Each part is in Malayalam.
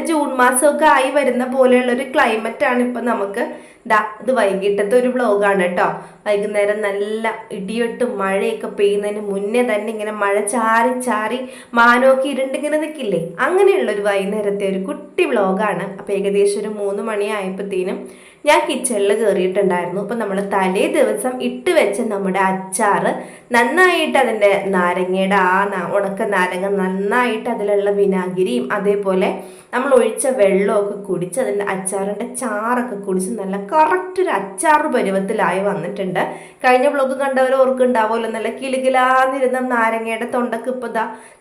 ജൂൺ മാസമൊക്കെ ആയി വരുന്ന പോലെയുള്ളൊരു ക്ലൈമറ്റാണ് ഇപ്പം നമുക്ക്. ഇത് വൈകിട്ടത്തെ ഒരു വ്ലോഗാണ് കേട്ടോ. വൈകുന്നേരം നല്ല ഇടിയൊട്ടും മഴയൊക്കെ പെയ്യുന്നതിന് മുന്നേ തന്നെ ഇങ്ങനെ മഴ ചാറി ചാറി മാനമൊക്കെ ഇരുണ്ടിങ്ങനെ നിൽക്കില്ലേ, അങ്ങനെയുള്ളൊരു വൈകുന്നേരത്തെ ഒരു കുട്ടി വ്ലോഗാണ്. അപ്പം ഏകദേശം ഒരു 3 മണിയായപ്പോഴത്തേനും ഞാൻ കിച്ചണിൽ കയറിയിട്ടുണ്ടായിരുന്നു. അപ്പം നമ്മൾ തലേ ദിവസം ഇട്ട് വെച്ച നമ്മുടെ അച്ചാറ് നന്നായിട്ട് അതിൻ്റെ നാരങ്ങയുടെ ഉണക്ക നാരങ്ങ നന്നായിട്ട് അതിലുള്ള വിനാഗിരിയും അതേപോലെ നമ്മൾ ഒഴിച്ച വെള്ളമൊക്കെ കുടിച്ച് അതിൻ്റെ അച്ചാറിൻ്റെ ചാറൊക്കെ കുടിച്ച് നല്ല കറക്റ്റ് ഒരു അച്ചാറ് പരുവത്തിലായി വന്നിട്ടുണ്ട്. കഴിഞ്ഞ വ്ലോഗ് കണ്ടവർ ഓർക്കുണ്ടാവുമല്ലോ, നല്ല കിലുകിലാന്നിരുന്ന നാരങ്ങയുടെ തൊണ്ടക്ക് ഇപ്പോൾ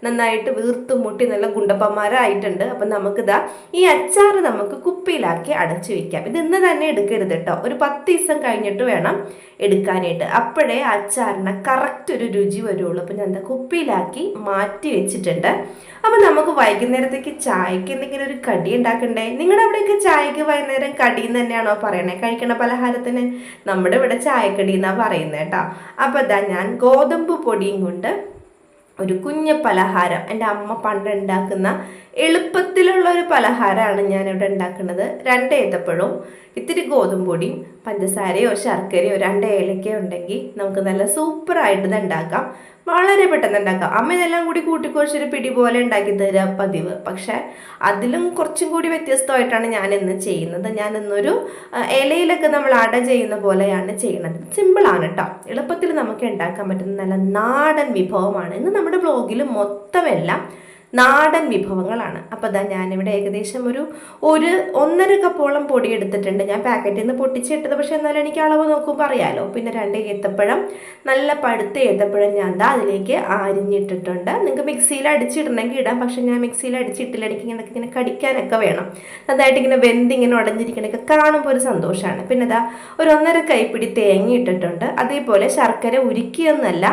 നന്നായിട്ട് വീർത്ത് മുട്ടി നല്ല ഗുണ്ടപ്പന്മാരായിട്ടുണ്ട്. അപ്പം നമുക്കിതാ ഈ അച്ചാറ് നമുക്ക് കുപ്പിയിലാക്കി അടച്ചു വയ്ക്കാം. ഇത് ഇന്ന് തന്നെ എടുക്കരുത് കേട്ടോ, ഒരു 10 ദിവസം കഴിഞ്ഞിട്ട് വേണം എടുക്കാനായിട്ട്. അപ്പോഴേ അച്ചാറിന് കറക്റ്റ് ഒരു രുചി വരുള്ളൂ. അപ്പം ഞാൻ കുപ്പിയിലാക്കി മാറ്റി വെച്ചിട്ടുണ്ട്. അപ്പം നമുക്ക് വൈകുന്നേരത്തേക്ക് ചായക്ക് എന്തെങ്കിലും ഒരു കടി ഉണ്ടാക്കണ്ടേ? നിങ്ങളുടെ അവിടെയൊക്കെ ചായക്ക് വൈകുന്നേരം കടി എന്ന് തന്നെയാണോ പറയണേ? കഴിക്കണ പലഹാരത്തിന് നമ്മുടെ ഇവിടെ ചായക്കടി എന്നാണ് പറയുന്നത് കേട്ടോ. അപ്പം ഞാൻ ഗോതമ്പ് പൊടിയും കൊണ്ട് ഒരു കുഞ്ഞ് പലഹാരം, എൻ്റെ അമ്മ പണ്ട് ഉണ്ടാക്കുന്ന എളുപ്പത്തിലുള്ള ഒരു പലഹാരമാണ് ഞാനിവിടെ ഉണ്ടാക്കുന്നത്. 2 ഏത്തപ്പഴവും ഇത്തിരി ഗോതമ്പ് പൊടിയും പഞ്ചസാരയോ ശർക്കരയോ 2 ഏലക്കയോ ഉണ്ടെങ്കിൽ നമുക്ക് നല്ല സൂപ്പറായിട്ട് ഇത് ഉണ്ടാക്കാം. വളരെ പെട്ടെന്ന് ഉണ്ടാക്കാം. അമ്മ ഇതെല്ലാം കൂടി കൂട്ടിക്കുറച്ചൊരു പിടി പോലെ ഉണ്ടാക്കി തരിക പതിവ്. പക്ഷെ അതിലും കുറച്ചും കൂടി വ്യത്യസ്തമായിട്ടാണ് ഞാൻ ഇന്ന് ചെയ്യുന്നത്. ഞാൻ ഇന്നൊരു ഇലയിലൊക്കെ നമ്മൾ അട ചെയ്യുന്ന പോലെയാണ് ചെയ്യുന്നത്. സിമ്പിളാണ് കേട്ടോ, എളുപ്പത്തിൽ നമുക്ക് ഉണ്ടാക്കാൻ പറ്റുന്ന നല്ല നാടൻ വിഭവമാണ്. ഇന്ന് നമ്മുടെ ബ്ലോഗിൽ മൊത്തമെല്ലാം നാടൻ വിഭവങ്ങളാണ്. അപ്പോൾ ഞാനിവിടെ ഏകദേശം ഒരു 1.5 കപ്പോളം പൊടി എടുത്തിട്ടുണ്ട്. ഞാൻ പാക്കറ്റിൽ നിന്ന് പൊട്ടിച്ചിട്ടത്, പക്ഷെ എന്നാലും എനിക്ക് അളവ് നോക്കുമ്പോൾ അറിയാലോ. പിന്നെ 2 ഏത്തപ്പഴം, നല്ല പഴുത്ത ഏത്തപ്പഴം ഞാൻ അതിലേക്ക് അരിഞ്ഞിട്ടിട്ടുണ്ട്. നിങ്ങൾക്ക് മിക്സിയിൽ അടിച്ചിടണമെങ്കിൽ ഇടാം, പക്ഷെ ഞാൻ മിക്സിയിൽ അടിച്ചിട്ടില്ല. എനിക്ക് ഇങ്ങനെ കടിക്കാനൊക്കെ വേണം. നന്നായിട്ട് ഇങ്ങനെ വെന്തിങ്ങനെ ഉടഞ്ഞിരിക്കണൊക്കെ കാണുമ്പോൾ ഒരു സന്തോഷമാണ്. പിന്നെ ഒരു 1.5 കൈപ്പിടി തേങ്ങ ഇട്ടിട്ടുണ്ട്. അതേപോലെ ശർക്കര ഉരുക്കിയൊന്നല്ല,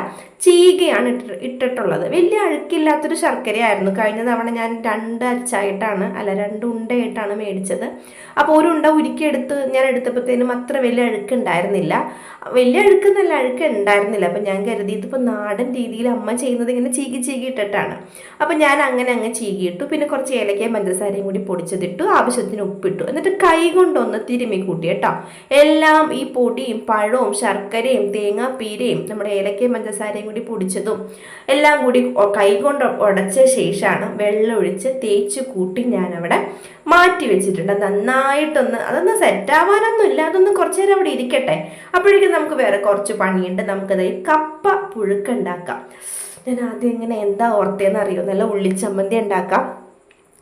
ചീകയാണ് ഇട്ടിട്ടുള്ളത്. വലിയ അഴുക്കില്ലാത്തൊരു ശർക്കരയായിരുന്നു. കഴിഞ്ഞ തവണ ഞാൻ 2 അച്ചായിട്ടാണ് 2 ഉണ്ടയായിട്ടാണ് മേടിച്ചത്. അപ്പോൾ ഒരു ഉണ്ട ഉരുക്കിയെടുത്ത് ഞാൻ എടുത്തപ്പോഴത്തേനും അത്ര വലിയ അഴുക്കുണ്ടായിരുന്നില്ല. വലിയ അഴുക്ക് ഉണ്ടായിരുന്നില്ല. അപ്പം ഞാൻ കരുതി ഇതിപ്പോൾ നാടൻ രീതിയിൽ അമ്മ ചെയ്യുന്നത് ഇങ്ങനെ ചീകി ഇട്ടിട്ടാണ്. അപ്പം ഞാൻ അങ്ങ് ചീകിയിട്ടു. പിന്നെ കുറച്ച് ഏലക്കയും പഞ്ചസാരയും കൂടി പൊടിച്ചതിട്ടു, ആവശ്യത്തിന് ഉപ്പിട്ടു. എന്നിട്ട് കൈ കൊണ്ടൊന്ന് തിരുമ്മി കൂട്ടി കേട്ടോ. എല്ലാം ഈ പൊടിയും പഴവും ശർക്കരയും തേങ്ങാപ്പീരയും നമ്മുടെ ഏലക്കയും പഞ്ചസാരയും കൂടി പൊടിച്ചതും എല്ലാം കൂടി കൈ കൊണ്ട് ഉടച്ച ശേഷമാണ് വെള്ളം ഒഴിച്ച് തേച്ച് കൂട്ടി ഞാനവിടെ മാറ്റി വെച്ചിട്ടുണ്ട്. നന്നായിട്ടൊന്ന് അതൊന്ന് സെറ്റാവാനൊന്നും ഇല്ല, അതൊന്ന് കുറച്ച് നേരം അവിടെ ഇരിക്കട്ടെ. അപ്പോഴേക്കും നമുക്ക് വേറെ കുറച്ച് പണിയുണ്ട്. നമുക്കത് കപ്പ പുഴുക്കുണ്ടാക്കാം. ഞാൻ ആദ്യം ഇങ്ങനെ എന്താ ഓർത്തേന്ന് അറിയോ, നല്ല ഉള്ളിച്ചമ്മന്തി ഉണ്ടാക്കാം.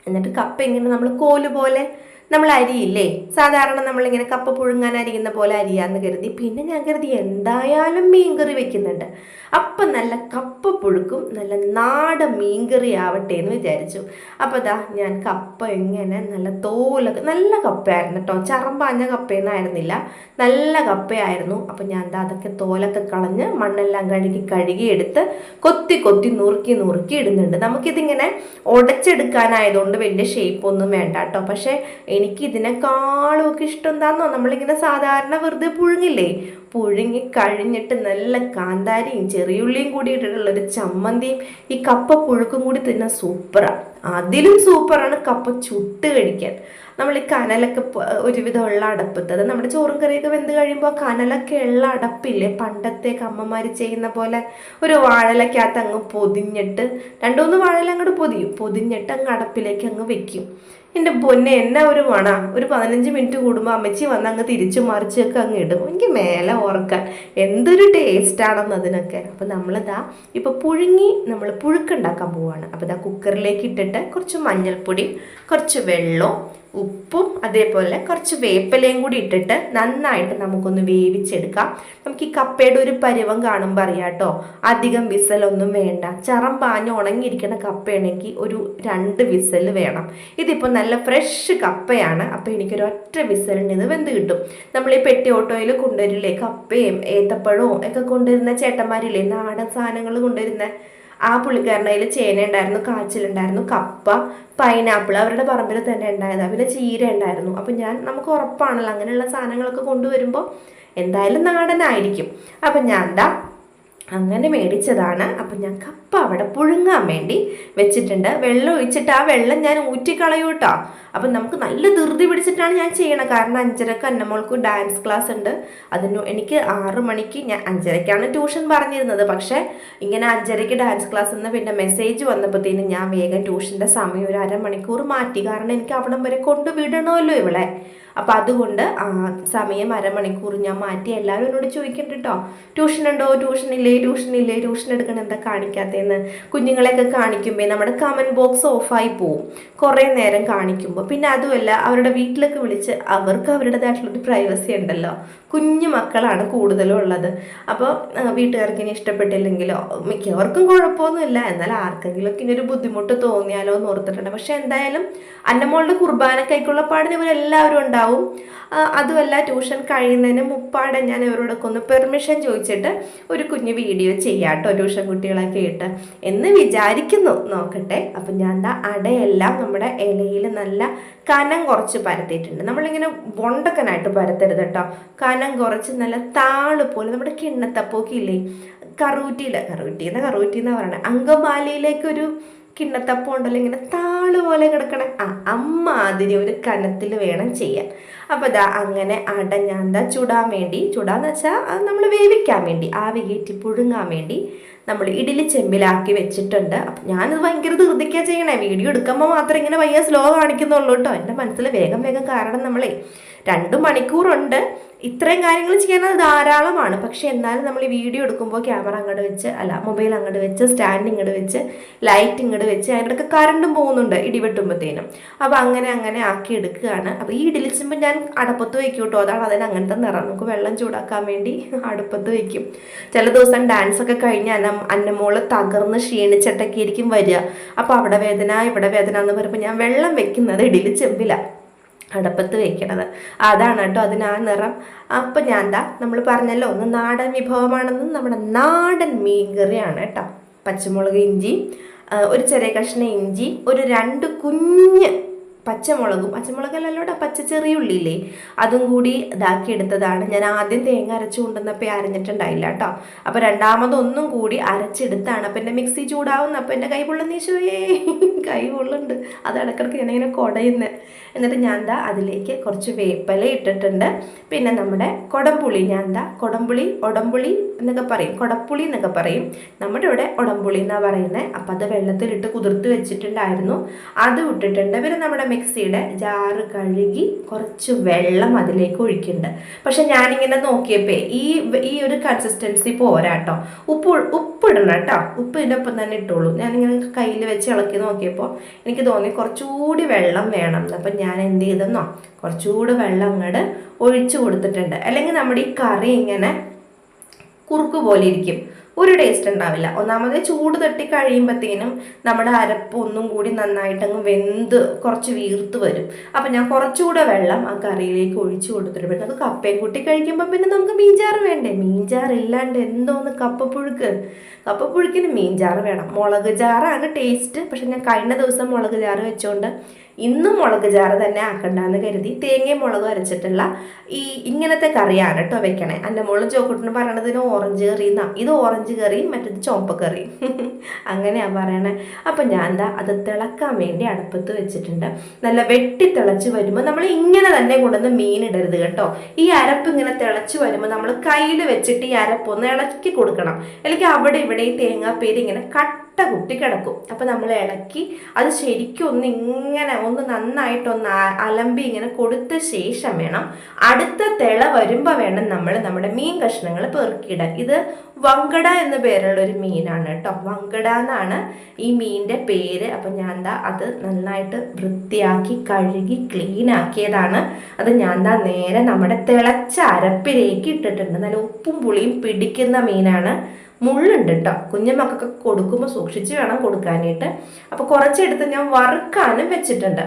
എന്നിട്ട് കപ്പ ഇങ്ങനെ നമ്മൾ കോല് പോലെ നമ്മൾ അരിയില്ലേ, സാധാരണ നമ്മളിങ്ങനെ കപ്പ പുഴുങ്ങാൻ അരിയുന്ന പോലെ അരിയാന്ന് കരുതി. പിന്നെ ഞാൻ കരുതി എന്തായാലും മീൻകറി വെക്കുന്നുണ്ട്, അപ്പം നല്ല കപ്പ പുഴുക്കും നല്ല നാടൻ മീൻകറി ആവട്ടെ എന്ന് വിചാരിച്ചു. അപ്പോൾ ഞാൻ കപ്പ ഇങ്ങനെ നല്ല തോലൊക്കെ, നല്ല കപ്പയായിരുന്നു കേട്ടോ, ചറമ്പാഞ്ഞ കപ്പയൊന്നായിരുന്നില്ല, നല്ല കപ്പയായിരുന്നു. അപ്പം ഞാൻ അതൊക്കെ തോലൊക്കെ കളഞ്ഞ് മണ്ണെല്ലാം കഴുകിയെടുത്ത് കൊത്തി നുറുക്കി ഇടുന്നുണ്ട്. നമുക്കിതിങ്ങനെ ഉടച്ചെടുക്കാനായതുകൊണ്ട് വലിയ ഷേപ്പൊന്നും വേണ്ട കേട്ടോ. പക്ഷേ എനിക്ക് ഇതിനെക്കാളും ഒക്കെ ഇഷ്ടം എന്താണെന്നോ, നമ്മളിങ്ങനെ സാധാരണ വെറുതെ പുഴുങ്ങി കഴിഞ്ഞിട്ട് നല്ല കാന്താരിയും ചെറിയുള്ളിയും കൂടി ഇട്ടിട്ടുള്ളൊരു ചമ്മന്തിയും ഈ കപ്പ പുഴുക്കും കൂടി തിന്നാൻ സൂപ്പറാണ്. അതിലും സൂപ്പറാണ് കപ്പ ചുട്ട് കഴിക്കാൻ. നമ്മൾ ഈ കനലൊക്കെ ഒരുവിധം ഉള്ള അടുപ്പത്ത്, അത് നമ്മുടെ ചോറും കറിയൊക്കെ വെന്ത് കഴിയുമ്പോൾ കനലൊക്കെ ഉള്ള അടപ്പില്ലേ, പണ്ടത്തേക്ക് അമ്മമാർ ചെയ്യുന്ന പോലെ ഒരു വാഴലക്കകത്ത് അങ്ങ് പൊതിഞ്ഞിട്ട് 2-3 വാഴല അങ്ങോട്ട് പൊതിഞ്ഞിട്ട് അങ്ങ് അടപ്പിലേക്ക് അങ്ങ് വെക്കും. എൻ്റെ പൊന്നെ എന്നാ ഒരു ഒരു 15 മിനിറ്റ് കൂടുമ്പോൾ അമ്മച്ചി വന്ന് അങ്ങ് തിരിച്ചു മറിച്ചൊക്കെ അങ്ങ് ഇടും. എനിക്ക് മേലെ ഓർക്കാൻ എന്തൊരു ടേസ്റ്റാണെന്ന് അതിനൊക്കെ. അപ്പം ഇപ്പോൾ നമ്മൾ പുഴുക്കുണ്ടാക്കാൻ പോവുകയാണ്. അപ്പോൾ കുക്കറിലേക്ക് ഇട്ടിട്ട് കുറച്ച് മഞ്ഞൾപ്പൊടി, കുറച്ച് വെള്ളവും ഉപ്പും അതേപോലെ കുറച്ച് വേപ്പിലയും കൂടി ഇട്ടിട്ട് നന്നായിട്ട് നമുക്കൊന്ന് വേവിച്ചെടുക്കാം. നമുക്ക് ഈ കപ്പയുടെ ഒരു പരുവം കാണുമ്പോൾ അറിയാം കേട്ടോ, അധികം വിസലൊന്നും വേണ്ട. ചറം പാഞ്ഞ് ഉണങ്ങിയിരിക്കുന്ന കപ്പയാണെങ്കിൽ ഒരു 2 വിസൽ വേണം. ഇതിപ്പോൾ നല്ല ഫ്രഷ് കപ്പയാണ്, അപ്പോൾ എനിക്കൊരു ഒറ്റ വിസലിന് ഇത് വെന്ത് കിട്ടും. നമ്മൾ ഈ പെട്ടി ഓട്ടോയിൽ കൊണ്ടുവരില്ലേ, കപ്പയും ഏത്തപ്പഴവും ഒക്കെ കൊണ്ടുവരുന്ന ചേട്ടന്മാരില്ലേ, നാടൻ സാധനങ്ങൾ കൊണ്ടുവരുന്ന ആ പുള്ളിക്കാരൻ്റെ കയ്യിൽ ചേന ഉണ്ടായിരുന്നു, കാച്ചിലുണ്ടായിരുന്നു, കപ്പ, പൈനാപ്പിൾ അവരുടെ പറമ്പിൽ തന്നെ ഉണ്ടായതാണ്, പിന്നെ ചീര ഉണ്ടായിരുന്നു. അപ്പം നമുക്ക് ഉറപ്പാണല്ലോ അങ്ങനെയുള്ള സാധനങ്ങളൊക്കെ കൊണ്ടുവരുമ്പോൾ എന്തായാലും നാടനായിരിക്കും. അപ്പം ഞാൻ അങ്ങനെ മേടിച്ചതാണ്. അപ്പം ഞാൻ കപ്പ അവിടെ പുഴുങ്ങാൻ വേണ്ടി വെച്ചിട്ടുണ്ട്. വെള്ളം ഒഴിച്ചിട്ട് ആ വെള്ളം ഞാൻ ഊറ്റിക്കളയൂ കേട്ടോ. അപ്പം നമുക്ക് നല്ല ധൃതി പിടിച്ചിട്ടാണ് ഞാൻ ചെയ്യണത്. കാരണം 5:30 അന്നമോൾക്ക് ഡാൻസ് ക്ലാസ് ഉണ്ട്. അതിന് എനിക്ക് 6 മണിക്ക്, ഞാൻ 5:30ക്കാണ് ട്യൂഷൻ പറഞ്ഞിരുന്നത്. പക്ഷേ ഇങ്ങനെ 5:30ക്ക് ഡാൻസ് ക്ലാസ് എന്ന് പിന്നെ മെസ്സേജ് വന്നപ്പോഴത്തേനും ഞാൻ വേഗം ട്യൂഷൻ്റെ സമയം ഒരു അരമണിക്കൂർ മാറ്റി. കാരണം എനിക്ക് അവിടം വരെ കൊണ്ടുവിടണമല്ലോ ഇവളെ. അപ്പം അതുകൊണ്ട് സമയം അരമണിക്കൂർ ഞാൻ മാറ്റി. എല്ലാവരും എന്നോട് ചോദിക്കുന്നുണ്ട് കേട്ടോ, ട്യൂഷൻ ഉണ്ടോ, ട്യൂഷൻ ഇല്ലേ, ട്യൂഷൻ എടുക്കണം, എന്താ കാണിക്കാത്തതെന്ന്. കുഞ്ഞുങ്ങളെയൊക്കെ കാണിക്കുമ്പോൾ നമ്മുടെ കമൻറ്റ് ബോക്സ് ഓഫായി പോവും കുറേ നേരം കാണിക്കുമ്പോൾ. പിന്നെ അതുമല്ല, അവരുടെ വീട്ടിലൊക്കെ വിളിച്ച് അവർക്ക് അവരുടേതായിട്ടുള്ളൊരു പ്രൈവസി ഉണ്ടല്ലോ. കുഞ്ഞു മക്കളാണ് കൂടുതലും ഉള്ളത്. അപ്പോൾ വീട്ടുകാർക്ക് ഇനി ഇഷ്ടപ്പെട്ടില്ലെങ്കിലോ, മിക്കവർക്കും കുഴപ്പമൊന്നുമില്ല, എന്നാൽ ആർക്കെങ്കിലുമൊക്കെ ഇനി ഒരു ബുദ്ധിമുട്ട് തോന്നിയാലോ എന്ന് ഓർത്തിട്ടുണ്ട്. പക്ഷെ എന്തായാലും അന്നമോളുടെ കുർബാനക്കൈക്കുള്ള പാടിന് ഇവരെല്ലാവരും ഉണ്ടാവും. അതുമല്ല, ട്യൂഷൻ കഴിയുന്നതിന് മുപ്പാടെ ഞാൻ ഇവരോടൊക്കെ ഒന്ന് പെർമിഷൻ ചോദിച്ചിട്ട് ഒരു കുഞ്ഞു വീഡിയോ ചെയ്യാം കേട്ടോ, ട്യൂഷൻ കുട്ടികളൊക്കെ ഇട്ട് എന്ന് വിചാരിക്കുന്നു. നോക്കട്ടെ. അപ്പം ഞാൻ എന്താ അടയെല്ലാം നമ്മുടെ ഇലയിൽ നല്ല കനം കുറച്ച് പരത്തിയിട്ടുണ്ട്. നമ്മളിങ്ങനെ ബൊണ്ടക്കനായിട്ട് പരത്തരുത് കേട്ടോ. കനം കുറച്ച് നല്ല താള് പോലെ നമ്മുടെ കിണ്ണത്തപ്പൊക്കെ ഇല്ലേ, കറൂറ്റി എന്നാ പറയണേ, അങ്കമാലിയിലേക്കൊരു കിണ്ണത്തപ്പം ഉണ്ടല്ലോ, ഇങ്ങനെ താള് പോലെ കിടക്കണ അമ്മാതിരി ഒരു കനത്തിൽ വേണം ചെയ്യാൻ. അപ്പോൾ ഇതാ അങ്ങനെ അട ഞാൻ ചുടാന്ന് വെച്ചാൽ നമ്മൾ വേവിക്കാൻ വേണ്ടി, ആവി കയറ്റി പുഴുങ്ങാൻ വേണ്ടി നമ്മൾ ഇഡ്ഡലി ചെമ്പിലാക്കി വെച്ചിട്ടുണ്ട്. അപ്പം ഞാനിത് ഭയങ്കര ധൃതിക്കാ ചെയ്യണേ. വീഡിയോ എടുക്കുമ്പോൾ മാത്രം ഇങ്ങനെ വയ്യ സ്ലോ കാണിക്കുന്നുള്ളൂ കേട്ടോ. എൻ്റെ മനസ്സിൽ വേഗം കാരണം നമ്മളെ 2 മണിക്കൂറുണ്ട്. ഇത്രയും കാര്യങ്ങൾ ചെയ്യാനത് ധാരാളമാണ്. പക്ഷെ എന്നാലും നമ്മൾ ഈ വീഡിയോ എടുക്കുമ്പോൾ ക്യാമറ അങ്ങോട്ട് വെച്ച്, മൊബൈൽ അങ്ങോട്ട് വെച്ച്, സ്റ്റാൻഡ് ഇങ്ങോട്ട് വെച്ച്, ലൈറ്റ് ഇങ്ങോട്ട് വെച്ച്, അതിൻ്റെയൊക്കെ കറണ്ടും പോകുന്നുണ്ട് ഇടിവെട്ടുമ്പോഴത്തേനും. അപ്പോൾ അങ്ങനെ ആക്കി എടുക്കുകയാണ്. അപ്പോൾ ഈ ഇഡലിച്ചുമ്പോൾ ഞാൻ അടുപ്പത്ത് വയ്ക്കും കേട്ടോ. അതാണ് അതിന് അങ്ങനത്തെ നിറം. നമുക്ക് വെള്ളം ചൂടാക്കാൻ വേണ്ടി അടുപ്പത്ത് വയ്ക്കും. ചില ദിവസം ഡാൻസൊക്കെ കഴിഞ്ഞ് അന്നമോള് തകർന്ന് ക്ഷീണിച്ചിട്ടൊക്കെ ആയിരിക്കും വരിക. അപ്പോൾ അവിടെ വേദന ഇവിടെ വേദന എന്ന് പറയുമ്പോൾ ഞാൻ വെള്ളം വെക്കുന്നത് ഇഡലി ചെമ്പിലാണ്, അടുപ്പത്ത് വെക്കണത്. അതാണ് കേട്ടോ അതിന് ആ നിറം. അപ്പം ഞാൻ നമ്മൾ പറഞ്ഞല്ലോ ഒന്ന് നാടൻ വിഭവമാണെന്നും, നമ്മുടെ നാടൻ മീൻകറിയാണ് കേട്ടോ. പച്ചമുളക്, ഇഞ്ചി, ഒരു ചെറിയ കഷ്ണം ഇഞ്ചി, ഒരു 2 കുഞ്ഞ് പച്ചമുളകല്ലല്ലോടെ പച്ച ചെറിയ ഉള്ളിയില്ലേ, അതും കൂടി ഇതാക്കി എടുത്തതാണ്. ഞാൻ ആദ്യം തേങ്ങ അരച്ചു കൊണ്ടുവന്നപ്പോൾ അരഞ്ഞിട്ടുണ്ടായില്ല കേട്ടോ. അപ്പോൾ രണ്ടാമതൊന്നും കൂടി അരച്ചെടുത്താണ്. അപ്പം എൻ്റെ മിക്സി ചൂടാവുന്ന, അപ്പം എൻ്റെ കൈ പൊള്ളുന്നീശോയേ, കൈ പൊള്ളുണ്ട്. അത് ഇടക്കിടക്ക് ഞാനിങ്ങനെ കുടയുന്നത്. എന്നിട്ട് ഞാൻ അതിലേക്ക് കുറച്ച് വേപ്പില ഇട്ടിട്ടുണ്ട്. പിന്നെ നമ്മുടെ കൊടംപുളി, ഒടംപുളി എന്നൊക്കെ പറയും, കൊടപ്പുളി എന്നൊക്കെ പറയും. നമ്മുടെ ഇവിടെ ഒടംപുളി എന്നാണ് പറയുന്നത്. അപ്പം അത് വെള്ളത്തിലിട്ട് കുതിർത്ത് വെച്ചിട്ടുണ്ടായിരുന്നു, അത് ഇട്ടിട്ടുണ്ട്. പിന്നെ നമ്മുടെ മിക്സിയുടെ ജാറ് കഴുകി കുറച്ച് വെള്ളം അതിലേക്ക് ഒഴിക്കുന്നുണ്ട്. പക്ഷെ ഞാനിങ്ങനെ നോക്കിയപ്പോൾ ഈ ഒരു കൺസിസ്റ്റൻസി പോരാട്ടോ. ഉപ്പിടണം കേട്ടോ. ഉപ്പ് ഇതിൻ്റെ ഒപ്പം തന്നെ ഇട്ടോളൂ. ഞാനിങ്ങനെ കയ്യിൽ വെച്ച് ഇളക്കി നോക്കിയപ്പോൾ എനിക്ക് തോന്നി കുറച്ചുകൂടി വെള്ളം വേണം. അപ്പം ഞാൻ എന്ത് ചെയ്തെന്നോ, കുറച്ചുകൂടി വെള്ളം അങ്ങോട്ട് ഒഴിച്ചു കൊടുത്തിട്ടുണ്ട്. അല്ലെങ്കിൽ നമ്മുടെ ഈ കറി ഇങ്ങനെ കുറുക്ക് പോലെ ഇരിക്കും, ഒരു ടേസ്റ്റ് ഉണ്ടാവില്ല. ഒന്നാമത് ചൂട് തട്ടി കഴിയുമ്പോഴത്തേനും നമ്മുടെ അരപ്പ് ഒന്നും കൂടി നന്നായിട്ടങ്ങ് വെന്ത് കുറച്ച് വീർത്ത് വരും. അപ്പം ഞാൻ കുറച്ചുകൂടെ വെള്ളം ആ കറിയിലേക്ക് ഒഴിച്ചു കൊടുത്തിട്ട് അത് കപ്പയും കൂട്ടി കഴിക്കുമ്പോൾ പിന്നെ നമുക്ക് മീൻചാറ് വേണ്ടേ. മീൻചാറ് ഇല്ലാണ്ട് എന്തോന്ന് കപ്പപ്പുഴുക്കിന് മീൻചാറ് വേണം. മുളക് ചാറാണ് ടേസ്റ്റ്. പക്ഷെ ഞാൻ കഴിഞ്ഞ ദിവസം മുളക് ചാറ് വെച്ചുകൊണ്ട് ഇന്നും മുളക് ചാറ് തന്നെ ആക്കണ്ടെന്ന് കരുതി തേങ്ങയും മുളകും അരച്ചിട്ടുള്ള ഇങ്ങനത്തെ കറിയാണ് കേട്ടോ വെക്കണേ. എൻ്റെ മോളും ചോക്കൂട്ടിന് പറയണതിന് ഓറഞ്ച് കറി എന്നാണ്. ഇത് ഓറഞ്ച് കറിയും മറ്റേത് ചുവപ്പ് കറിയും അങ്ങനെയാണ് പറയണേ. അപ്പം ഞാൻ അത് തിളക്കാൻ വേണ്ടി അടുപ്പത്ത് വെച്ചിട്ടുണ്ട്. നല്ല വെട്ടി തിളച്ച് വരുമ്പോൾ നമ്മൾ ഇങ്ങനെ തന്നെ കൊണ്ടുവന്ന് മീൻ ഇടരുത് കേട്ടോ. ഈ അരപ്പ് ഇങ്ങനെ തിളച്ച് വരുമ്പോൾ നമ്മൾ കയ്യിൽ വെച്ചിട്ട് ഈ അരപ്പൊന്ന് ഇളക്കി കൊടുക്കണം. അല്ലെങ്കിൽ അവിടെ ഇവിടെ ഈ തേങ്ങാപ്പേര് ഇങ്ങനെ കുട്ടി കിടക്കും. അപ്പം നമ്മൾ ഇളക്കി അത് ശരിക്കും ഒന്ന് നന്നായിട്ടൊന്ന് അലമ്പി ഇങ്ങനെ കൊടുത്ത ശേഷം വേണം അടുത്ത തിള വരുമ്പോൾ വേണം നമ്മൾ നമ്മുടെ മീൻ കഷ്ണങ്ങൾ പെറുക്കിയിടാൻ. ഇത് വങ്കട എന്ന പേരുള്ള ഒരു മീനാണ് കേട്ടോ. വങ്കട എന്നാണ് ഈ മീനിൻ്റെ പേര്. അപ്പം ഞാൻ അത് നന്നായിട്ട് വൃത്തിയാക്കി കഴുകി ക്ലീൻ ആക്കിയതാണ്. അത് ഞാൻ നേരെ നമ്മുടെ തിളച്ച അരപ്പിലേക്ക് ഇട്ടിട്ടുണ്ട്. നല്ല ഉപ്പും പുളിയും പിടിക്കുന്ന മീനാണ്. മുള്ളുണ്ട് കേട്ടോ. കുഞ്ഞുമക്കൾക്ക് കൊടുക്കുമ്പോൾ സൂക്ഷിച്ച് വേണം കൊടുക്കാനായിട്ട്. അപ്പോൾ കുറച്ചെടുത്ത് ഞാൻ വറുക്കാനും വെച്ചിട്ടുണ്ട്.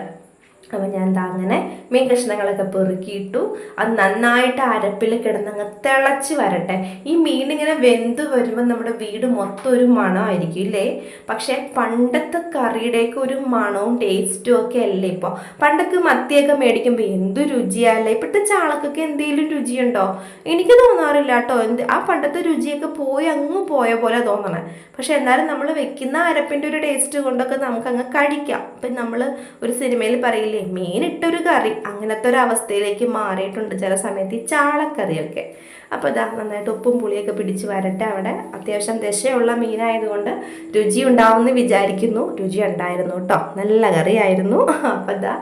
അപ്പം ഞാൻ എന്താ അങ്ങനെ മീൻ കഷ്ണങ്ങളൊക്കെ പെറുക്കിയിട്ടു. അത് നന്നായിട്ട് അരപ്പിൽ കിടന്നങ്ങ് തിളച്ച് വരട്ടെ. ഈ മീൻ ഇങ്ങനെ വെന്ത് വരുമ്പോൾ നമ്മുടെ വീട് മൊത്തം ഒരു മണമായിരിക്കും ഇല്ലേ? പക്ഷെ പണ്ടത്തെ കറിയുടെയൊക്കെ ഒരു മണവും ടേസ്റ്റും ഒക്കെ അല്ലേ ഇപ്പോൾ. പണ്ടൊക്കെ മത്തിയൊക്കെ മേടിക്കുമ്പോൾ എന്ത് രുചിയല്ലേ. ഇപ്പോഴത്തെ ചാളക്കൊക്കെ എന്തെങ്കിലും രുചിയുണ്ടോ? എനിക്ക് തോന്നാറില്ല കേട്ടോ. ആ പണ്ടത്തെ രുചിയൊക്കെ പോയി അങ്ങ് പോയ പോലെ തോന്നണേ. പക്ഷെ എന്നാലും നമ്മൾ വെക്കുന്ന അരപ്പിൻ്റെ ഒരു ടേസ്റ്റ് കൊണ്ടൊക്കെ നമുക്കങ്ങ് കഴിക്കാം. ഇപ്പം നമ്മൾ ഒരു സിനിമയിൽ പറയില്ലേ, മീനിട്ടൊരു കറി, അങ്ങനത്തെ ഒരു അവസ്ഥയിലേക്ക് മാറിയിട്ടുണ്ട് ചില സമയത്ത് ഈ ചാളക്കറിയൊക്കെ. അപ്പോൾ ഇതാ നന്നായിട്ട് ഉപ്പും പുളിയൊക്കെ പിടിച്ച് വരട്ടെ. അവിടെ അത്യാവശ്യം ദശയുള്ള മീനായതുകൊണ്ട് രുചി ഉണ്ടാവുമെന്ന് വിചാരിക്കുന്നു. രുചി ഉണ്ടായിരുന്നു കേട്ടോ, നല്ല കറിയായിരുന്നു. അപ്പോൾ ഇതാ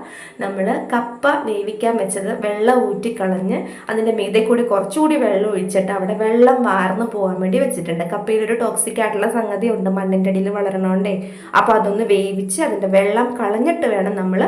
നമ്മൾ കപ്പ വേവിക്കാൻ വെച്ചത് വെള്ളം ഊറ്റിക്കളഞ്ഞ് അതിൻ്റെ മീതെ കൂടി കുറച്ചുകൂടി വെള്ളം ഒഴിച്ചിട്ട് അവിടെ വെള്ളം വാർന്ന് പോകാൻ വേണ്ടി വെച്ചിട്ടുണ്ട്. കപ്പയിലൊരു ടോക്സിക് ആയിട്ടുള്ള സംഗതി ഉണ്ട്, മണ്ണിൻ്റെ അടിയിൽ വളരണോണ്ടേ. അപ്പോൾ അതൊന്ന് വേവിച്ച് അതിൻ്റെ വെള്ളം കളഞ്ഞിട്ട് വേണം നമ്മൾ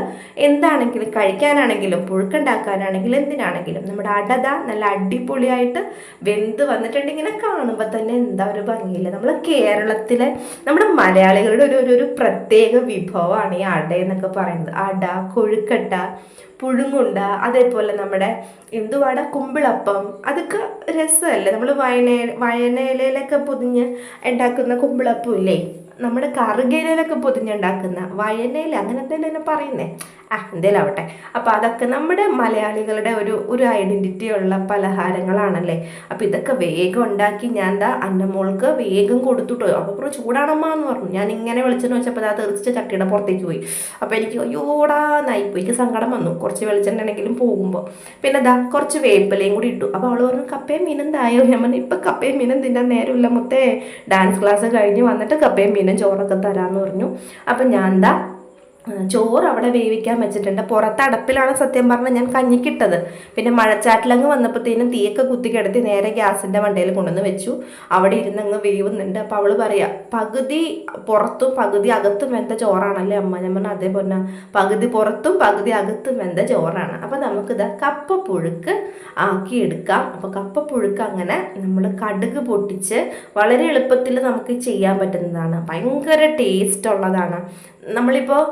എന്താണെങ്കിലും കഴിക്കാനാണെങ്കിലും പുഴുക്കുണ്ടാക്കാനാണെങ്കിലും എന്തിനാണെങ്കിലും. നമ്മുടെ അടത നല്ല അടിപൊളിയായിട്ട് വെന്ത് വന്നിട്ടുണ്ട്. ഇങ്ങനെ കാണുമ്പോൾ തന്നെ എന്താ ഒരു ഭംഗിയില്ല. നമ്മൾ കേരളത്തിലെ നമ്മുടെ മലയാളികളുടെ ഒരു പ്രത്യേക വിഭവമാണ് ഈ അട എന്നൊക്കെ പറയുന്നത്. അട, കൊഴുക്കട്ട, പുഴുങ്ങുണ്ട, അതേപോലെ നമ്മുടെ എന്തുവാട കുമ്പിളപ്പം, അതൊക്കെ രസമല്ലേ. നമ്മൾ വയനയിലൊക്കെ പൊതിഞ്ഞ് ഉണ്ടാക്കുന്ന കുമ്പിളപ്പം ഇല്ലേ, നമ്മുടെ കറുകയിലൊക്കെ പൊതിഞ്ഞുണ്ടാക്കുന്ന വയനയില, അങ്ങനത്തെ തന്നെ പറയുന്നേ, എന്തേലും ആവട്ടെ. അപ്പോൾ അതൊക്കെ നമ്മുടെ മലയാളികളുടെ ഒരു ഐഡൻറ്റിറ്റി ഉള്ള പലഹാരങ്ങളാണല്ലേ. അപ്പോൾ ഇതൊക്കെ വേഗം ഉണ്ടാക്കി ഞാൻ എന്താ അന്നമോൾക്ക് വേഗം കൊടുത്തുട്ടോ. അപ്പോൾ കുറച്ച് ചൂടാണമ്മ എന്ന് പറഞ്ഞു. ഞാൻ ഇങ്ങനെ വെളിച്ചെണ്ണ വെച്ചപ്പോൾ അത് തെറിച്ച് ചട്ടിയുടെ പുറത്തേക്ക് പോയി. അപ്പോൾ എനിക്ക് അയ്യോടാ നായിപ്പോയി, എനിക്ക് സങ്കടം വന്നു. കുറച്ച് വെളിച്ചെണ്ണ ആണെങ്കിലും പോകുമ്പോൾ. പിന്നെ ദാ കുറച്ച് വേപ്പിലയും കൂടി ഇട്ടു. അപ്പോൾ അവൾ പറഞ്ഞു കപ്പയും മീനും തായോ. ഞാൻ പറഞ്ഞു ഇപ്പം കപ്പയും മീനും തിന്നാൻ നേരമില്ല മുത്തേ, ഡാൻസ് ക്ലാസ് കഴിഞ്ഞ് വന്നിട്ട് കപ്പയും മീനും ചോറൊക്കെ തരാമെന്ന് പറഞ്ഞു. അപ്പം ഞാൻ എന്താ ചോറ് അവിടെ വേവിക്കാൻ വെച്ചിട്ടുണ്ട്. പുറത്ത് അടുപ്പിലാണ് സത്യം പറഞ്ഞാൽ ഞാൻ കഞ്ഞിക്കിട്ടത്. പിന്നെ മഴച്ചാറ്റിലങ്ങ് വന്നപ്പോഴത്തേനും തീയൊക്കെ കുത്തി കിടത്തി നേരെ ഗ്യാസിൻ്റെ വണ്ടയിൽ കൊണ്ടുവന്ന് വെച്ചു. അവിടെ ഇരുന്നങ്ങ് വേവുന്നുണ്ട്. അപ്പോൾ അവൾ പറയാ പകുതി പുറത്തും പകുതി അകത്തും വെന്ത ചോറാണല്ലേ അമ്മ. ഞാൻ പറഞ്ഞാൽ അതേപോലെ പകുതി പുറത്തും പകുതി അകത്തും വെന്ത ചോറാണ്. അപ്പോൾ നമുക്കിത് കപ്പ പുഴുക്ക് ആക്കി എടുക്കാം. അപ്പോൾ കപ്പ പുഴുക്ക് അങ്ങനെ നമ്മൾ കടുക് പൊട്ടിച്ച് വളരെ എളുപ്പത്തിൽ നമുക്ക് ചെയ്യാൻ പറ്റുന്നതാണ്. ഭയങ്കര ടേസ്റ്റ് ഉള്ളതാണ്. നമ്മളിപ്പോൾ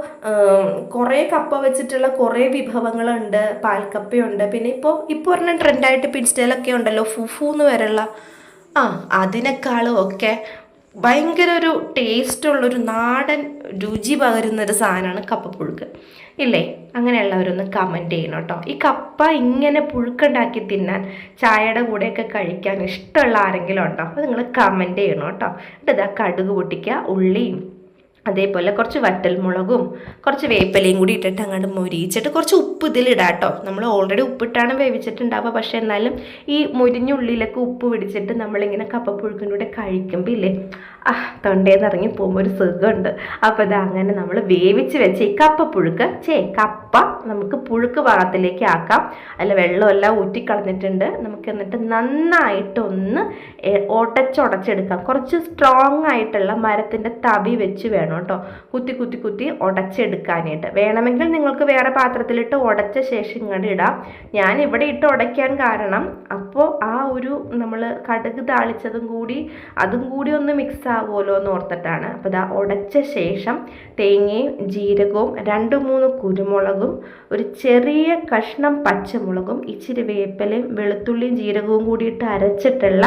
കുറേ കപ്പ വെച്ചിട്ടുള്ള കുറേ വിഭവങ്ങളുണ്ട്. പാൽക്കപ്പയുണ്ട്, പിന്നെ ഇപ്പോൾ ഒരെണ്ണം ട്രെൻഡായിട്ട് ഇപ്പോൾ ഇൻസ്റ്റയിലൊക്കെ ഉണ്ടല്ലോ ഫുഫു എന്ന് വരെയുള്ള, അതിനേക്കാളും ഒക്കെ ഭയങ്കര ഒരു ടേസ്റ്റുള്ളൊരു നാടൻ രുചി പകരുന്നൊരു സാധനമാണ് കപ്പപ്പുഴുക്ക് ഇല്ലേ? അങ്ങനെയുള്ളവരൊന്ന് കമൻറ്റ് ചെയ്യണം കേട്ടോ. ഈ കപ്പ ഇങ്ങനെ പുഴുക്കുണ്ടാക്കി തിന്നാൻ ചായയുടെ കൂടെയൊക്കെ കഴിക്കാൻ ഇഷ്ടമുള്ള ആരെങ്കിലും ഉണ്ടോ? അത് നിങ്ങൾ കമൻറ്റ് ചെയ്യണം കേട്ടോ. എന്നിട്ട് ഇതാ കടുക് പൊട്ടിക്കുക, ഉള്ളിയും അതേപോലെ കുറച്ച് വറ്റൽമുളകും കുറച്ച് വേപ്പിലയും കൂടി ഇട്ടിട്ട് അങ്ങോട്ട് മൊരിയിച്ചിട്ട് കുറച്ച് ഉപ്പ് ഇതിലിടാം കേട്ടോ. നമ്മൾ ഓൾറെഡി ഉപ്പിട്ടാണ് വേവിച്ചിട്ടുണ്ടാവുക. പക്ഷെ എന്നാലും ഈ മുരിഞ്ഞുള്ളിലൊക്കെ ഉപ്പ് പിടിച്ചിട്ട് നമ്മളിങ്ങനെ കപ്പപ്പുഴുക്കിൻ്റെ കൂടെ കഴിക്കുമ്പോൾ ഇല്ലേ, തൊണ്ടേന്ന് ഇറങ്ങി പോകുമ്പോൾ ഒരു സുഖമുണ്ട്. അപ്പോൾ ഇത് അങ്ങനെ നമ്മൾ വേവിച്ച് വെച്ച് ഈ കപ്പപ്പുഴുക്ക് കപ്പ നമുക്ക് പുഴുക്ക് ഭാഗത്തിലേക്ക് ആക്കാം. അതിൽ വെള്ളമെല്ലാം ഊറ്റിക്കളഞ്ഞിട്ടുണ്ട്. നമുക്ക് എന്നിട്ട് നന്നായിട്ടൊന്ന് ഉടച്ചെടുക്കാം. കുറച്ച് സ്ട്രോങ് ആയിട്ടുള്ള മരത്തിൻ്റെ തവി വെച്ച് വേണം കേട്ടോ കുത്തി കുത്തി കുത്തി ഉടച്ചെടുക്കാനായിട്ട്. വേണമെങ്കിൽ നിങ്ങൾക്ക് വേറെ പാത്രത്തിലിട്ട് ഉടച്ച ശേഷം ഇങ്ങോട്ട് ഇടാം. ഞാൻ ഇവിടെ ഇട്ട് ഉടയ്ക്കാൻ കാരണം അപ്പോൾ ആ ഒരു നമ്മൾ കടുക് താളിച്ചതും കൂടി അതും കൂടി ഒന്ന് മിക്സ് ആവുമല്ലോ എന്ന് ഓർത്തിട്ടാണ്. അപ്പോൾ ഇതാ ഉടച്ച ശേഷം തേങ്ങയും ജീരകവും 2-3 കുരുമുളകും ഒരു ചെറിയ കഷ്ണം പച്ചമുളകും ഇച്ചിരി വേപ്പിലയും വെളുത്തുള്ളിയും ജീരകവും കൂടിയിട്ട് അരച്ചിട്ടുള്ള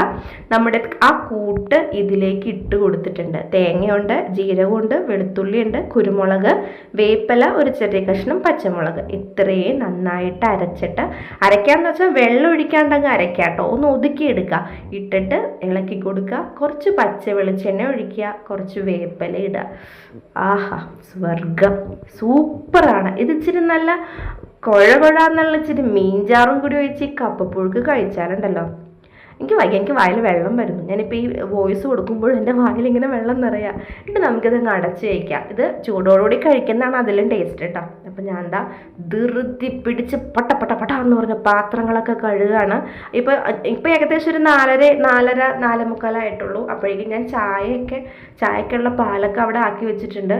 നമ്മുടെ ആ കൂട്ട് ഇതിലേക്ക് ഇട്ട് കൊടുത്തിട്ടുണ്ട്. തേങ്ങയുണ്ട്, ജീരകമുണ്ട്, വെളുത്തുള്ളിയുണ്ട്, കുരുമുളക്, വേപ്പില, ഒരു ചെറിയ കഷ്ണം പച്ചമുളക്, ഇത്രയും നന്നായിട്ട് അരച്ചിട്ട് അരയ്ക്കാന്ന് വെച്ചാൽ വെള്ളം ഒഴിക്കാണ്ടങ്ങ് അരയ്ക്കാട്ടോ. ഒന്ന് ഒതുക്കിയെടുക്കുക. ഇട്ടിട്ട് ഇളക്കി കൊടുക്കുക. കുറച്ച് പച്ച വെളിച്ചെണ്ണ ഒഴിക്കുക, കുറച്ച് വേപ്പില ഇടുക. ആഹാ സ്വർഗം, സൂപ്പറാണ് ഇത്. ഇച്ചിരി നല്ല കുഴകുഴാന്നുള്ള ഇച്ചിരി മീൻചാറും കൂടി ഒഴിച്ച് കപ്പപ്പുഴുക്ക് കഴിച്ചാലുണ്ടല്ലോ എനിക്ക് വായിൽ വെള്ളം വരുന്നു. ഞാനിപ്പോൾ ഈ വോയിസ് കൊടുക്കുമ്പോൾ എൻ്റെ വായിൽ ഇങ്ങനെ വെള്ളം നിറയാം. എന്നിട്ട് നമുക്കിത് അടച്ച് വയ്ക്കാം. ഇത് ചൂടോടുകൂടി കഴിക്കുന്നതാണ് അതിലും ടേസ്റ്റ് കേട്ടോ. അപ്പം ഞാൻ എന്താ ധൃതി പിടിച്ച് പട്ട എന്ന് പറഞ്ഞ പാത്രങ്ങളൊക്കെ കഴുകാണ്. ഇപ്പോൾ ഏകദേശം ഒരു 4:30 ആയിട്ടുള്ളൂ. അപ്പോഴേക്കും ഞാൻ ചായക്കുള്ള പാലൊക്കെ അവിടെ ആക്കി വെച്ചിട്ടുണ്ട്.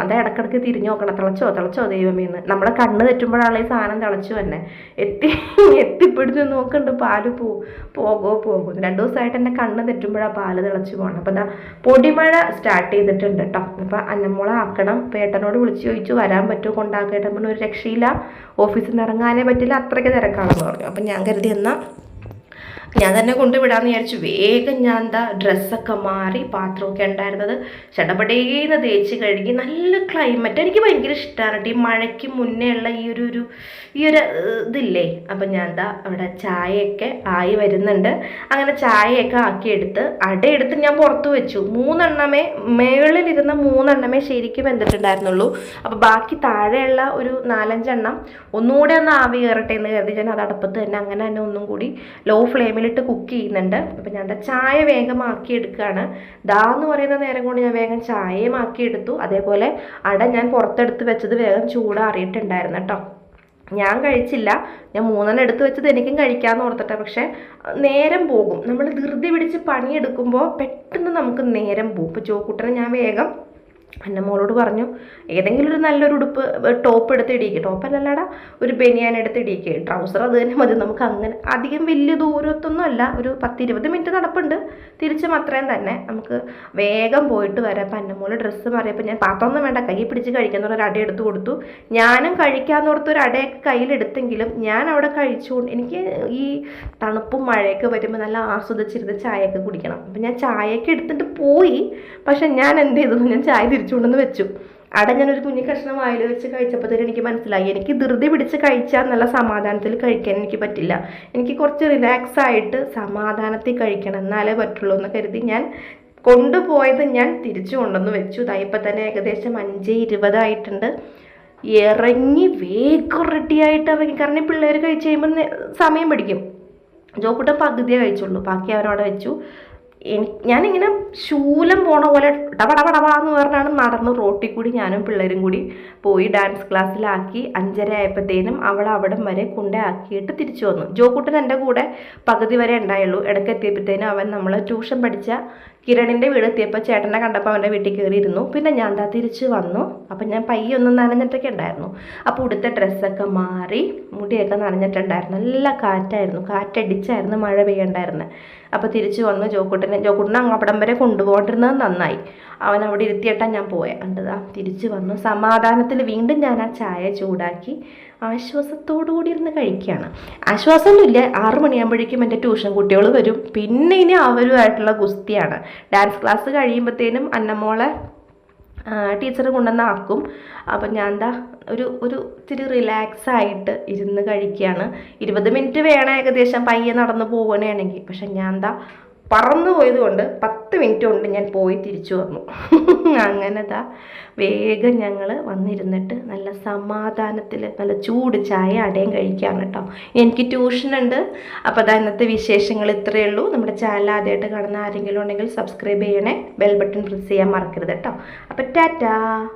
അത് ഇടക്കിടക്ക് തിരിഞ്ഞു നോക്കണം, തിളച്ചോ ദൈവമേന്ന്. നമ്മുടെ കണ്ണ് തെറ്റുമ്പോഴാണ് ഈ സാധനം തിളച്ചു തന്നെ എത്തിപ്പിടിച്ച് നോക്കുന്നുണ്ട്. പാല് പോകുമോ പോകുന്നു. 2 ദിവസമായിട്ട് എൻ്റെ കണ്ണ് തെറ്റുമ്പോഴാണ് പാല് തിളച്ച് പോകണം. അപ്പോൾ പൊടിമഴ സ്റ്റാർട്ട് ചെയ്തിട്ടുണ്ട് കേട്ടോ. അപ്പോൾ അന്നമോളെ ആക്കണം. പേട്ടനോട് വിളിച്ച് ചോദിച്ചു വരാൻ പറ്റുമോ കൊണ്ടാക്കേട്ടൻ. പിന്നെ ഒരു രക്ഷയില്ല, ഓഫീസിൽ നിന്ന് ഇറങ്ങാനേ പറ്റില്ല, അത്രയ്ക്ക് തിരക്കാണെന്ന് പറഞ്ഞു. അപ്പം ഞാൻ കരുതി എന്നാൽ ഞാൻ തന്നെ കൊണ്ടുവിടാമെന്ന് വിചാരിച്ചു. വേഗം ഞാൻ ഡ്രസ്സൊക്കെ മാറി, പാത്രമൊക്കെ ഉണ്ടായിരുന്നത് ചടപടേന്ന് തേച്ച് കഴുകി. നല്ല ക്ലൈമറ്റ്, എനിക്ക് ഭയങ്കര ഇഷ്ടമാണ് ഈ മഴയ്ക്ക് മുന്നേ ഉള്ള ഈ ഒരു ഇതില്ലേ. അപ്പം ഞാൻ അവിടെ ചായയൊക്കെ ആയി വരുന്നുണ്ട്. അങ്ങനെ ചായയൊക്കെ ആക്കിയെടുത്ത് അടയെടുത്ത് ഞാൻ പുറത്ത് വെച്ചു. 3 എണ്ണമേ മേളിലിരുന്ന 3 എണ്ണമേ ശരിക്കും വെന്തിട്ടുണ്ടായിരുന്നുള്ളൂ. അപ്പോൾ ബാക്കി താഴെയുള്ള ഒരു 4-5 എണ്ണം ഒന്നുകൂടെ ഒന്ന് ആവി കയറട്ടെ എന്ന് കരുതി ഞാൻ അത് അടുപ്പത്ത് തന്നെ അങ്ങനെ തന്നെ ഒന്നും കൂടി ലോ ഫ്ലെയിമിലിട്ട് കുക്ക് ചെയ്യുന്നുണ്ട്. അപ്പം ഞാൻ ചായ വേഗം ആക്കിയെടുക്കുകയാണ്. എന്ന് പറയുന്ന നേരം കൊണ്ട് ഞാൻ വേഗം ചായയും ആക്കിയെടുത്തു. അതേപോലെ അട ഞാൻ പുറത്തെടുത്ത് വെച്ചത് വേഗം ചൂടാറിയിട്ടുണ്ടായിരുന്നു കേട്ടോ. ഞാൻ കഴിച്ചില്ല, ഞാൻ 3 എടുത്ത് വെച്ചത് എനിക്കും കഴിക്കാമെന്ന് ഓർത്തിട്ടാണ്. പക്ഷേ നേരം പോകും, നമ്മൾ ധൃതി പിടിച്ച് പണിയെടുക്കുമ്പോൾ പെട്ടെന്ന് നമുക്ക് നേരം പോകും. ഇപ്പോൾ ജോക്കുട്ടനെ ഞാൻ വേഗം എൻ്റെ മോളോട് പറഞ്ഞു ഏതെങ്കിലും ഒരു നല്ലൊരു ഉടുപ്പ് ടോപ്പ് എടുത്ത് ഇടിക്കുക, ടോപ്പല്ലടാ ഒരു ബനിയാൻ എടുത്ത് ഇടിക്കുക, ട്രൗസർ അത് തന്നെ മതി നമുക്ക്. അങ്ങനെ അധികം വലിയ ദൂരത്തൊന്നും അല്ല, ഒരു 10-20 മിനിറ്റ് നടപ്പുണ്ട്, തിരിച്ചും അത്രയും തന്നെ നമുക്ക് വേഗം പോയിട്ട് വരാം. അപ്പം എൻ്റെ മോള് ഡ്രസ്സ് മാറിയപ്പോൾ ഞാൻ പാത്രമൊന്നും വേണ്ട കൈ പിടിച്ച് കഴിക്കുന്ന ഒരു അട എടുത്ത് കൊടുത്തു. ഞാനും കഴിക്കാമെന്നോർത്ത് ഒരു അടയൊക്കെ കയ്യിലെടുത്തെങ്കിലും ഞാൻ അവിടെ കഴിച്ചുകൊണ്ട് എനിക്ക് ഈ തണുപ്പും മഴയൊക്കെ വരുമ്പോൾ നല്ല ആസ്വദിച്ചിരുന്ന് ചായയൊക്കെ കുടിക്കണം. അപ്പം ഞാൻ ചായയൊക്കെ എടുത്തിട്ട് പോയി. പക്ഷെ ഞാൻ എന്ത് ചെയ്തു, ഞാൻ ചായ തിരിച്ചുകൊണ്ടെന്ന് വെച്ചു. അട ഞാനൊരു കുഞ്ഞു കഷ്ണം വായിൽ വെച്ച് കഴിച്ചപ്പോഴത്തേനും എനിക്ക് മനസ്സിലായി എനിക്ക് ധൃതി പിടിച്ച് കഴിച്ചാൽ നല്ല സമാധാനത്തിൽ കഴിക്കാൻ എനിക്ക് പറ്റില്ല. എനിക്ക് കുറച്ച് റിലാക്സ് ആയിട്ട് സമാധാനത്തിൽ കഴിക്കണം, എന്നാലേ പറ്റുള്ളൂ എന്ന് കരുതി ഞാൻ കൊണ്ടുപോയത് ഞാൻ തിരിച്ചു കൊണ്ടുവന്ന് വെച്ചു. ഇപ്പം തന്നെ ഏകദേശം 5:20 ആയിട്ടുണ്ട്. ഇറങ്ങി വേഗം റെഡിയായിട്ട് ഇറങ്ങി. കാരണം ഈ പിള്ളേർ കഴിച്ച് കഴിയുമ്പോൾ സമയം പിടിക്കും. ജോക്കുട്ടൻ പകുതിയേ കഴിച്ചുള്ളൂ, ബാക്കി അവനവിടെ വെച്ചു. ഞാനിങ്ങനെ ശൂലം പോണ പോലെ ടപടപടപാന്ന് പറഞ്ഞാണ് നടന്ന് റോട്ടിൽ കൂടി ഞാനും പിള്ളേരും കൂടി പോയി ഡാൻസ് ക്ലാസ്സിലാക്കി. 5:30 ആയപ്പോഴത്തേനും അവൾ അവിടം വരെ കൊണ്ടേ ആക്കിയിട്ട് തിരിച്ചു വന്നു. ജോക്കുട്ടൻ എൻ്റെ കൂടെ പകുതി വരെ ഉണ്ടായുള്ളൂ. ഇടയ്ക്ക് എത്തിയപ്പോഴത്തേനും അവൻ നമ്മൾ ട്യൂഷൻ പഠിച്ച കിരണിൻ്റെ വീട് എത്തിയപ്പോൾ ചേട്ടനെ കണ്ടപ്പോൾ അവൻ്റെ വീട്ടിൽ കയറിയിരുന്നു. പിന്നെ ഞാൻ തിരിച്ച് വന്നു. അപ്പം ഞാൻ പയ്യൊന്നും നനഞ്ഞിട്ടൊക്കെ ഉണ്ടായിരുന്നു. അപ്പോൾ ഉടുത്ത ഡ്രസ്സൊക്കെ മാറി, മുടിയൊക്കെ നനഞ്ഞിട്ടുണ്ടായിരുന്നു. നല്ല കാറ്റായിരുന്നു, കാറ്റടിച്ചായിരുന്നു മഴ പെയ്യണ്ടായിരുന്നത്. അപ്പോൾ തിരിച്ച് വന്നു. ജോക്കുട്ടനെ അങ്ങപ്പടം വരെ കൊണ്ടുപോകേണ്ടിരുന്നത് നന്നായി, അവൻ അവിടെ ഇരുത്തിയിട്ടാണ് ഞാൻ പോയത്. കണ്ടതാ തിരിച്ച് വന്നു. സമാധാനത്തിൽ വീണ്ടും ഞാൻ ആ ചായ ചൂടാക്കി ആശ്വാസത്തോടു കൂടി ഇരുന്ന് കഴിക്കുകയാണ്. ആശ്വാസമൊന്നുമില്ല, 6 മണിയാകുമ്പോഴേക്കും എൻ്റെ ട്യൂഷൻ കുട്ടികൾ വരും. പിന്നെ ഇനി അവരുമായിട്ടുള്ള ഗുസ്തിയാണ്. ഡാൻസ് ക്ലാസ് കഴിയുമ്പോഴത്തേനും അന്നമോളെ ടീച്ചർ കൊണ്ടുവന്ന് ആക്കും. അപ്പം ഞാൻ ഒരു ഇത്തിരി റിലാക്സ് ആയിട്ട് ഇരുന്ന് കഴിക്കുകയാണ്. 20 മിനിറ്റ് വേണം ഏകദേശം പയ്യെ നടന്ന് പോകണമെങ്കിൽ. പക്ഷെ ഞാൻ പറന്നു പോയത് കൊണ്ട് 10 മിനിറ്റ് കൊണ്ട് ഞാൻ പോയി തിരിച്ചു വന്നു. അങ്ങനെ വേഗം ഞങ്ങൾ വന്നിരുന്നിട്ട് നല്ല സമാധാനത്തിൽ നല്ല ചൂട് ചായ അടയും കഴിക്കുകയാണ് കേട്ടോ. എനിക്ക് ട്യൂഷനുണ്ട്. അപ്പോൾ ഇന്നത്തെ വിശേഷങ്ങൾ ഇത്രയേ ഉള്ളൂ. നമ്മുടെ ചാനൽ ആദ്യമായിട്ട് കാണുന്ന ആരെങ്കിലും ഉണ്ടെങ്കിൽ സബ്സ്ക്രൈബ് ചെയ്യണേ, ബെൽ ബട്ടൺ പ്രസ് ചെയ്യാൻ മറക്കരുത് കേട്ടോ. അപ്പോൾ ടാറ്റാ.